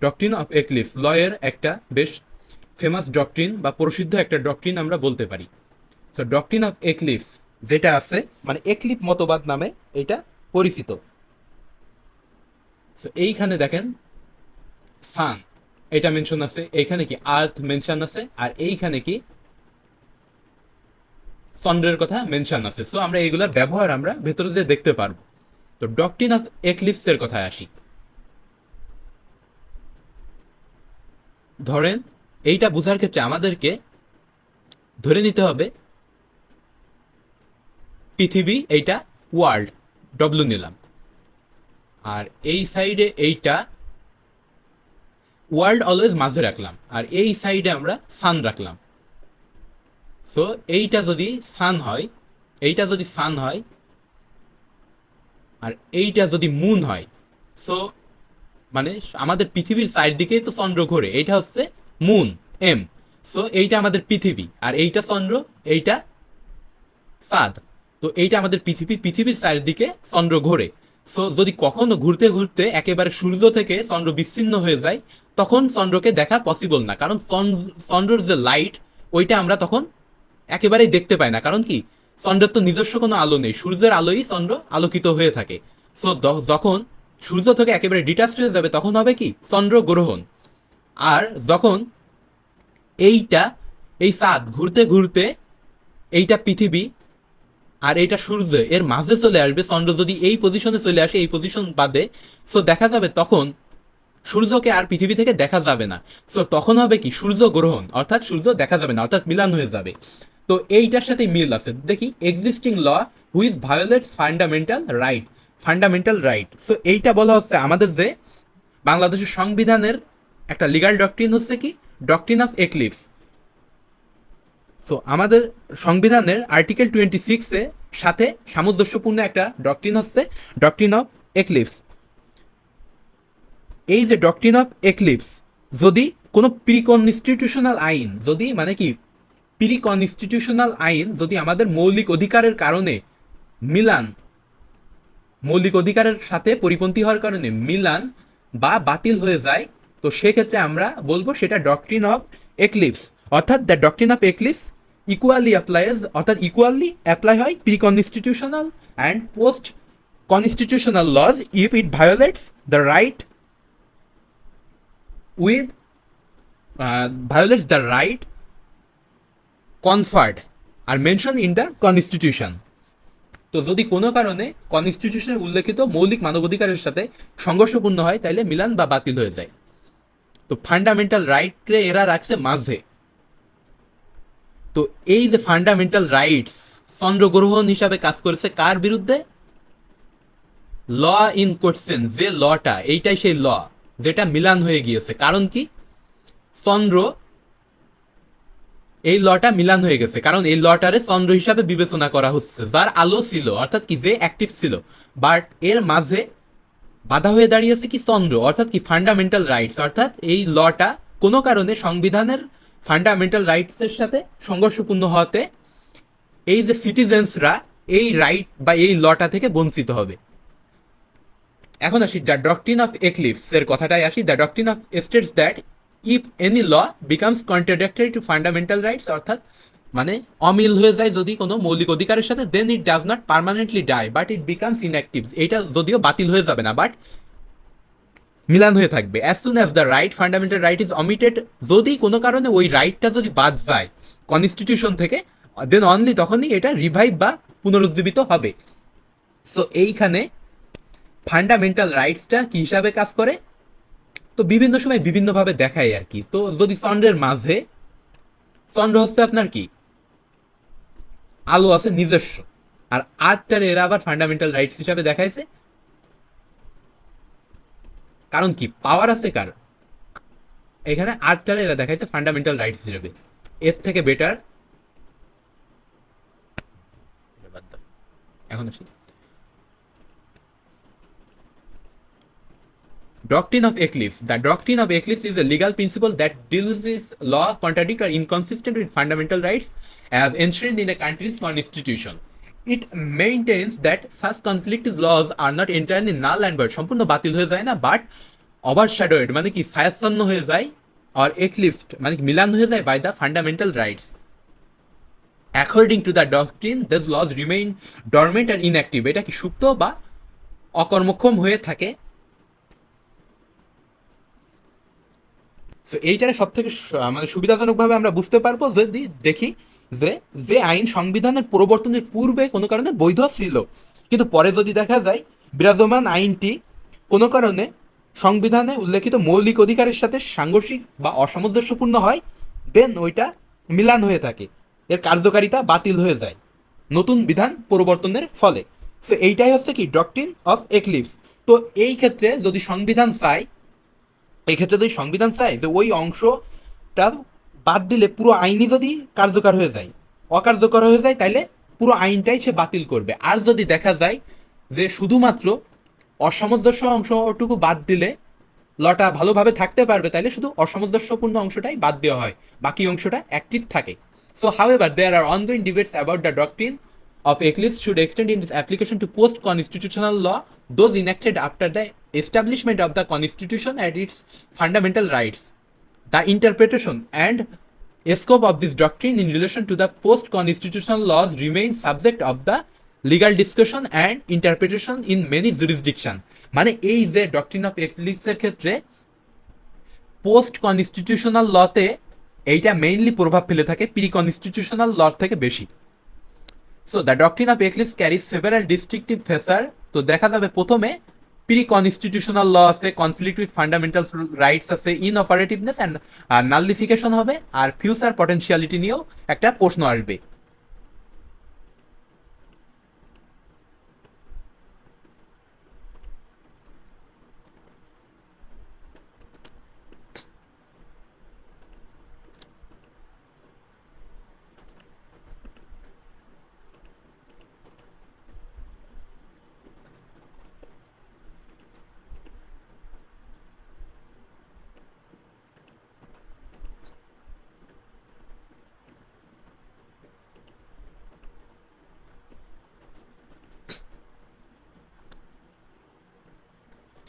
Doctrine of eclipse ল এর একটা বেশ ফেমাস ডক্ট্রিন বা প্রসিদ্ধ একটা ডক্ট্রিন আমরা বলতে পারি। সো ডক্ট্রিন অফ এক্লিপস যেটা আছে মানে এক্লিপ মতবাদ নামে এটা পরিচিত। সো এইখানে দেখেন সান এটা মেনশন আছে, এইখানে কি আর্থ মেনশন আছে, আর এইখানে কি চন্দ্রের কথা মেনশন আছে। সো আমরা এইগুলোর ব্যবহার আমরা ভেতরে যে দেখতে পারবো। তো ডক্ট্রিন অফ এক্লিপসের কথায় আসি। ধরেন এইটা বোঝার ক্ষেত্রে আমাদেরকে ধরে নিতে হবে পৃথিবী এইটা ওয়ার্ল্ড, ডব্লু নিলাম, আর এই সাইডে এইটা ওয়ার্ল্ড অলওয়েজ মাঝে রাখলাম, আর এই সাইডে আমরা সান রাখলাম। সো এইটা যদি সান হয়, এইটা যদি সান হয়, আর এইটা যদি মুন হয়, সো মানে আমাদের পৃথিবীর চারদিকেই তো চন্দ্র ঘোরে, এইটা হচ্ছে মুন এম। সো এইটা আমাদের পৃথিবী, আর এইটা চন্দ্র, এইটা চাঁদ। তো এইটা আমাদের পৃথিবী, পৃথিবীর চারদিকে চন্দ্র ঘোরে। সো যদি কখনো ঘুরতে ঘুরতে একেবারে সূর্য থেকে চন্দ্র বিচ্ছিন্ন হয়ে যায়, তখন চন্দ্রকে দেখা পসিবল না, কারণ চন্দ্রের যে লাইট ওইটা আমরা তখন একেবারেই দেখতে পাই না। কারণ কি, চন্দ্রের তো নিজস্ব কোনো আলো নেই, সূর্যের আলোই চন্দ্র আলোকিত হয়ে থাকে। সো যখন সূর্য থেকে একেবারে ডিটাচ হয়ে যাবে তখন হবে কি চন্দ্রগ্রহণ। আর যখন এইটা এই চাঁদ ঘুরতে ঘুরতে এইটা পৃথিবী আর এইটা সূর্য এর মাঝে চলে আসবে, চন্দ্র যদি এই পজিশনে চলে আসে, এই পজিশন বাদে, সো দেখা যাবে তখন সূর্যকে আর পৃথিবী থেকে দেখা যাবে না। সো তখন হবে কি সূর্য গ্রহণ, অর্থাৎ সূর্য দেখা যাবে না, অর্থাৎ মিলান হয়ে যাবে। তো এইটার সাথে মিল আছে, দেখি existing law which violates fundamental right, fundamental right. So এইটা বলা হচ্ছে আমাদের যে বাংলাদেশের সংবিধানের একটা লিগাল ডক্ট্রিন হচ্ছে কি ডক্ট্রিন অফ এক্লিপস। সো আমাদের সংবিধানের আর্টিকেল 26 সাথে সামঞ্জস্যপূর্ণ একটা ডক্ট্রিন হচ্ছে ডক্ট্রিন অফ এক্লিপস। এই যে ডক্ট্রিন অফ এক্লিপস যদি কোনো প্রিকনস্টিটিউশনাল আইন, যদি মানে কি প্রিকনস্টিটিউশনাল আইন যদি আমাদের মৌলিক অধিকারের কারণে মিলান, মৌলিক অধিকারের সাথে পরিপন্থী হওয়ার কারণে মিলান বা বাতিল হয়ে যায়, তো সেক্ষেত্রে আমরা বলবো সেটা ডক্ট্রিন অফ এক্লিপস। অর্থাৎ the doctrine of eclipse equally applies, অর্থাৎ ইকুয়ালি অ্যাপ্লাই হয় pre constitutional and post constitutional laws if it violates the right with violates the right conferred are mention in the constitution. তো যদি কোনো কারণে কনস্টিটিউশনে উল্লেখিত মৌলিক মানবাধিকারের সাথে সংঘর্ষপূর্ণ হয় তাহলে মিলান বা বাতিল হয়ে যায়। তো ফান্ডামেন্টাল রাইটরে এরা রাখছে মাঝে। তো এই যে ফান্ডামেন্টাল রাইটস চন্দ্রগ্রহণ হিসাবে কাজ করেছে কার বিরুদ্ধে? ল ইন কোশ্চেন, যে লটা এইটাই সেই ল যেটা মিলান হয়ে গিয়েছে। কারণ কি, চন্দ্র এই লটা মিলান হয়ে গেছে, কারণ এই লটারে চন্দ্র হিসাবে বিবেচনা করা হচ্ছে, যার আলো ছিল, অর্থাৎ কি যে অ্যাক্টিভ ছিল, বাট এর মাঝে বাধা হয়ে দাঁড়িয়েছে কি চন্দ্র, অর্থাৎ কি ফান্ডামেন্টাল রাইটস। অর্থাৎ এই লটা কোনো কারণে সংবিধানের ফান্ডামেন্টাল রাইটসের সাথে সংঘর্ষপূর্ণ হওয়াতে এই যে সিটিজেন্সরা এই রাইট বা এই লটা থেকে বঞ্চিত হবে। এখন আসি দ্য ডক্ট্রিন অফ এক্লিপস এর কথাটাই আসি। The doctrine of states that if any law becomes contradictory to fundamental rights, অর্থাৎ মানে অমিল হয়ে যায় যদি কোনো মৌলিক অধিকারের সাথে, then it does not permanently die but it becomes inactive. এটা যদিও বাতিল হয়ে যাবে না বাট মিলান হয়ে থাকবে। As soon as the right fundamental right is omitted, যদি কোনো কারণে ওই রাইটটা যদি বাদ যায় কনস্টিটিউশন থেকে, দেন অনলি তখনই এটা রিভাইভ বা পুনরুজ্জীবিত হবে। সো এইখানে ফান্ডামেন্টাল রাইটসটা কি হিসাবে কাজ করে, তো বিভিন্ন সময় বিভিন্নভাবে দেখায় আর কি। তো যদি চন্দ্রের মাঝে, চন্দ্র হচ্ছে আপনার কি আলো আছে নিজস্ব, আর আর্টটার এরা আবার ফান্ডামেন্টাল রাইটস হিসাবে দেখাইছে। কারণ কি পাওয়ার আছে কার, এখানে আর্টটার এরা দেখাইছে ফান্ডামেন্টাল রাইটস হিসাবে। এর থেকে বেটার এখন আসি Doctrine of eclipse. The doctrine of eclipse is a legal principle that deals with law contradict or inconsistent with fundamental rights as enshrined in a country's constitution. It maintains that such conflicting laws are not entirely null and void, সম্পূর্ণ বাতিল হয়ে যায় না, but ওভারশ্যাডোড মানে কি ছায়াচ্ছন্ন হয়ে যায়, আর এক্লিপসড মানে কি মিলান হয়ে যায় by the fundamental rights. According to the doctrine this laws remain dormant and inactive, এটা কি সুপ্ত বা অকর্মক্ষম হয়ে থাকে। সো এইটারে সব থেকে মানে সুবিধাজনকভাবে আমরা বুঝতে পারবো যদি দেখি যে যে আইন সংবিধানের পরিবর্তনের পূর্বে কোনো কারণে বৈধ ছিল, কিন্তু পরে যদি দেখা যায় বিরাজমান আইনটি কোনো কারণে সংবিধানে উল্লেখিত মৌলিক অধিকারের সাথে সাংঘর্ষিক বা অসামঞ্জস্যপূর্ণ হয়, দেন ওইটা মিলান হয়ে থাকে, এর কার্যকারিতা বাতিল হয়ে যায় নতুন বিধান পরিবর্তনের ফলে। সো এইটাই হচ্ছে কি ডক্ট্রিন অফ এক্লিপস। তো এই ক্ষেত্রে যদি সংবিধান চাই, এই ক্ষেত্রে যদি সংবিধান চায় যে ওই অংশটা বাদ দিলে পুরো আইনই যদি কার্যকর হয়ে যায়, অকার্যকর হয়ে যায়, তাইলে পুরো আইনটাই সে বাতিল করবে। আর যদি দেখা যায় যে শুধুমাত্র অসামঞ্জস্য অংশটুকু বাদ দিলে লটা ভালোভাবে থাকতে পারবে, তাইলে শুধু অসামঞ্জস্যপূর্ণ অংশটাই বাদ দেওয়া হয়, বাকি অংশটা অ্যাক্টিভ থাকে। So however there are ongoing debates about the doctrine of eclipse should extend its application to post-constitutional law, those enacted after the establishment of the constitution and its fundamental rights. The interpretation and scope of this doctrine in relation to the post-constitutional laws remain subject of the legal discussion and interpretation in many jurisdictions. মানে এই যে doctrine of এক্লিপসের ক্ষেত্রে post constitutional লতে এইটা mainly প্রভাব ফেলে থাকে, pre constitutional law থেকে বেশি। So the doctrine of eclipse carries several distinctive features. তো দেখা যাবে প্রথমে প্রি কনস্টিটিউশনাল ল আছে, কনফ্লিক্ট উইথ ফান্ডামেন্টাল রাইটস আছে, ইনঅপারেটিভনেস অ্যান্ড নালিফিকেশন হবে, আর ফিউচার পটেনশিয়ালিটি নিয়েও একটা প্রশ্ন আসবে।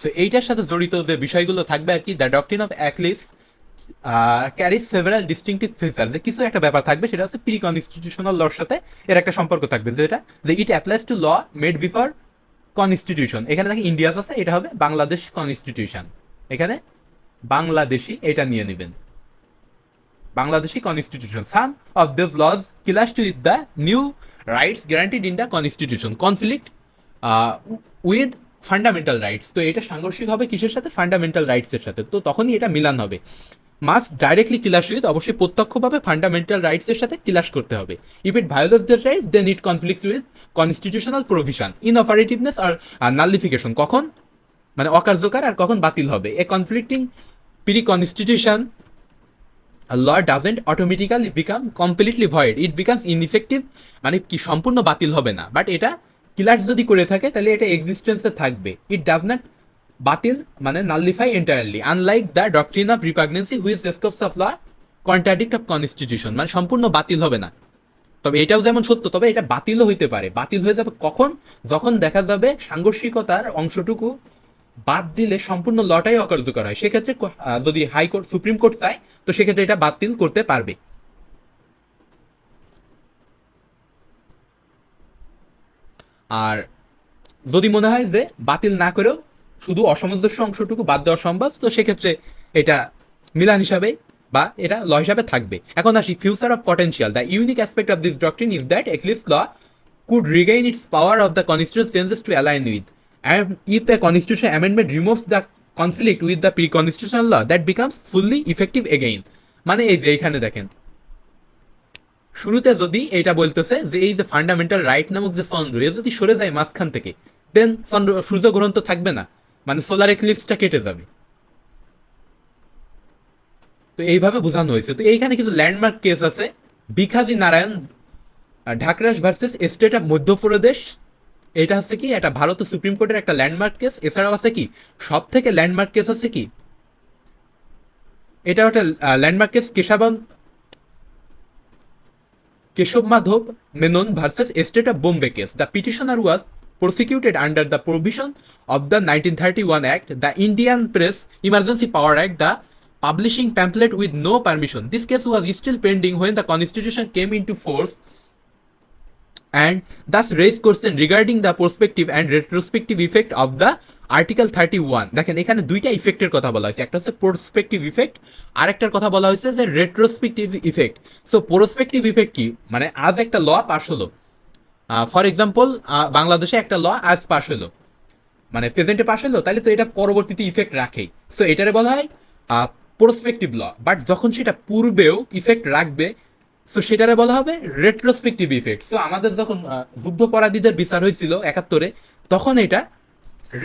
সো এইটার সাথে জড়িত যে বিষয়গুলো থাকবে আর কি, the doctrine of eclipse carries several distinctive feature, যে কিছু একটা ব্যাপার থাকবে, সেটা হচ্ছে প্রি কনস্টিটিউশনাল লর সাথে এর একটা সম্পর্ক থাকবে, যেটা যে it applies to law made before constitution. এখানে দেখি ইন্ডিয়াস আছে, এটা হবে বাংলাদেশ কনস্টিটিউশন, এখানে বাংলাদেশি এটা নিয়ে নেবেন, Bangladeshi constitution. Some of this laws clash to with the new rights guaranteed in the constitution conflict with fundamental rights. তো এটা সাংঘর্ষিক হবে কিসের সাথে? ফান্ডামেন্টাল রাইটসের সাথে। তো তখনই এটা মিলান হবে। মাস্ট ডাইরেক্টলি ক্লাশ উইথ, অবশ্যই প্রত্যক্ষভাবে ফান্ডামেন্টাল রাইটসের সাথে ক্লাশ করতে হবে। If it violates the rights then it conflicts with constitutional provision, inoperativeness আর নালিফিকেশন, কখন মানে অকার্যকর আর কখন বাতিল হবে। A conflicting pre constitution law doesn't automatically become completely void, it becomes ineffective, মানে কি সম্পূর্ণ বাতিল হবে না, বাট এটা ক্লাস যদি করে থাকে তাহলে এটা এক্সিস্টেন্সে থাকবে। ইট ডাজ নট বাতিল মানে nullify entirely, unlike the doctrine of repugnancy which scopes of law contradict of constitution, মানে সম্পূর্ণ বাতিল হবে না। তবে এটাও যেমন সত্য, তবে এটা বাতিলও হইতে পারে। বাতিল হয়ে যাবে কখন? যখন দেখা যাবে সাংঘর্ষিকতার অংশটুকু বাদ দিলে সম্পূর্ণ লটাই অকার্যকর হয়, সেক্ষেত্রে যদি হাইকোর্ট সুপ্রিম কোর্ট চায় তো সেক্ষেত্রে এটা বাতিল করতে পারবে। আর যদি মনে হয় যে বাতিল না করেও শুধু অসামঞ্জস্য অংশটুকু বাদ দেওয়া সম্ভব, তো সেক্ষেত্রে এটা মিলান হিসাবে বা এটা ল হিসাবে থাকবে। এখন আসি future of potential. The unique aspect of this doctrine is that eclipse law could regain its power of the constitutional changes to align with. And if a constitutional amendment removes the conflict with the pre-constitutional law, that becomes fully effective again. মানে এই যে এইখানে দেখেন শুরুতে যদি এটা বলতেছে যে এই যে ফান্ডামেন্টাল রাইট নামক যে চন্দ্র, এ যদি সরে যায় মাঝখান থেকে, দেন চন্দ্র সূর্যগ্রহণ তো থাকবে না, মানে সোলার এক্লিপসটা কেটে যাবে। তো এইভাবে বোঝানো হয়েছে। তো এইখানে কিছু ল্যান্ডমার্ক কেস আছে। Bhikaji Narain Dhakras versus state of Madhya Pradesh, এটা হচ্ছে কি এটা ভারত সুপ্রিম কোর্টের একটা ল্যান্ডমার্ক কেস। এছাড়াও আছে কি সব থেকে ল্যান্ডমার্ক কেস আছে কি, এটা একটা landmark case Keshav Madhav Menon versus state of Bombay case. The petitioner was prosecuted under the provision of the 1931 Act, the Indian Press Emergency Power Act, the publishing pamphlet with no permission. This case was still pending when the Constitution came into force and thus raised question regarding the prospective and retrospective effect of the article 31। দেখেন এখানে দুইটা ইফেক্টের কথা বলা হয়েছে, একটা হচ্ছে prospective effect, আর একটার কথা বলা হয়েছে যে retrospective effect. So prospective effect কি, মানে আজ একটা ল পাস হলো, ফর এক্সাম্পল বাংলাদেশে একটা ল আজ পাস হলো, মানে প্রেজেন্টে পাস হলো, তাহলে তো এটা পরবর্তীতে ইফেক্ট রাখেই। সো এটারে বলা হয় প্রসপেক্টিভ ল। বাট যখন সেটা পূর্বেও ইফেক্ট রাখবে, সো সেটারে বলা হবে রেট্রোস্পেক্টিভ ইফেক্ট। সো আমাদের যখন যুদ্ধপরাধীদের বিচার হয়েছিল 71-এ, তখন এটা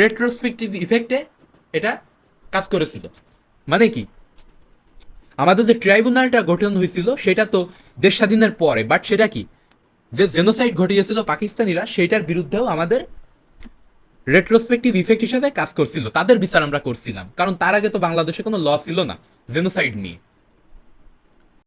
রেট্রোস্পেক্টিভ ইফেক্টে এটা কাজ করেছিল। মানে কি, আমাদের যে ট্রাইব্যুনালটা গঠন হয়েছিল সেটা তো দেশ স্বাধীনের পরে, বাট সেটা কি, যে জেনোসাইড ঘটিয়েছিল পাকিস্তানিরা, সেটার বিরুদ্ধেও আমাদের রেট্রোস্পেক্টিভ ইফেক্ট হিসেবে কাজ করছিল, তাদের বিচার আমরা করছিলাম, কারণ তার আগে তো বাংলাদেশে কোনো ল ছিল না জেনোসাইড নিয়ে।